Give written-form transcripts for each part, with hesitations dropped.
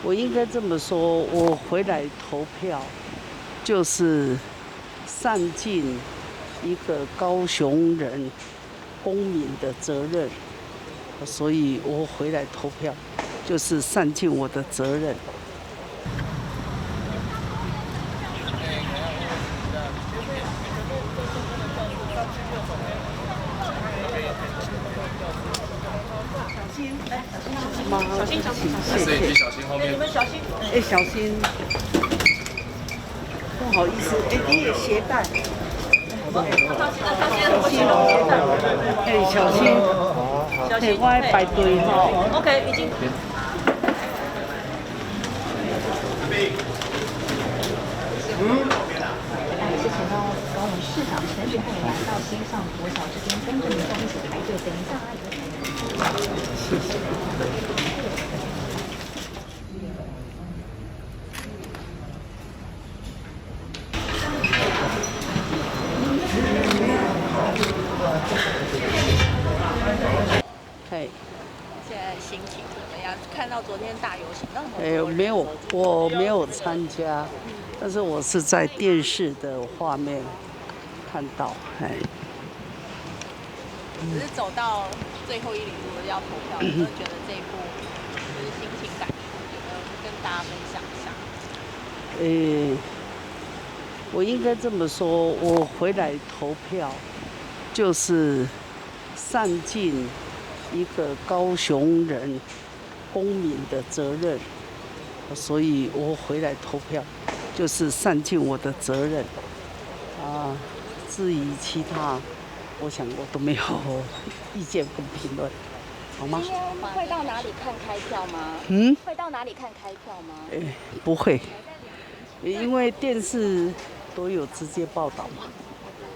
我应该这么说，我回来投票，就是善尽一个高雄人公民的责任，所以我回来投票，就是善尽我的责任。妈，小心，谢谢。小心后面。你们小心。哎，小心。不好意思，哎，你也携带。小心哦。哎，小心。小心。我要排队哈。OK， 已经。是前到高雄市长陈时中来到新上国小这边跟着民众一起排队，等一下谢谢。嘿。现在心情怎么样？看到昨天大游行，那么多人没有，我没有参加，但是我是在电视的画面看到，哎。只是走到最后一里路要投票，有没有觉得这一步就是心情感触，有没有跟大家分享一下？我应该这么说，我回来投票，就是善尽一个高雄人公民的责任，所以我回来投票，就是善尽我的责任。至于其他，我想我都没有意见跟评论，好吗？今天会到哪里看开票吗？会到哪里看开票吗？不会，因为电视都有直接报道嘛。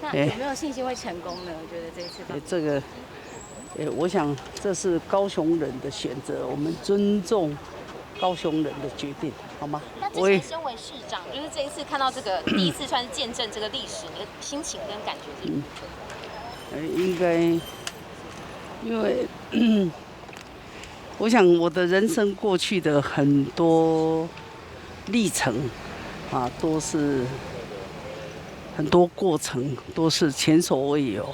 那有没有信心会成功呢？我觉得这一次这个。我想这是高雄人的选择，我们尊重高雄人的决定，好吗？那之前身为市长，就是这一次看到这个第一次算是见证这个历史，你的心情跟感觉是如何？应该，因为我想我的人生过去的很多历程都是很多过程都是前所未有。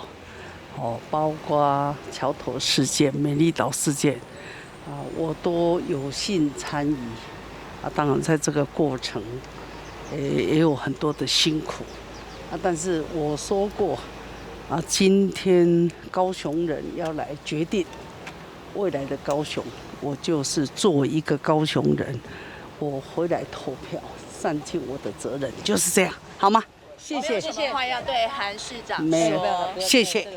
包括桥头事件、美丽岛事件，我都有幸参与。当然在这个过程，也有很多的辛苦。但是我说过，今天高雄人要来决定未来的高雄，我就是作为一个高雄人，我回来投票，善尽我的责任，就是这样，好吗？谢谢。谢谢。话要对韩市长说。没有，谢谢。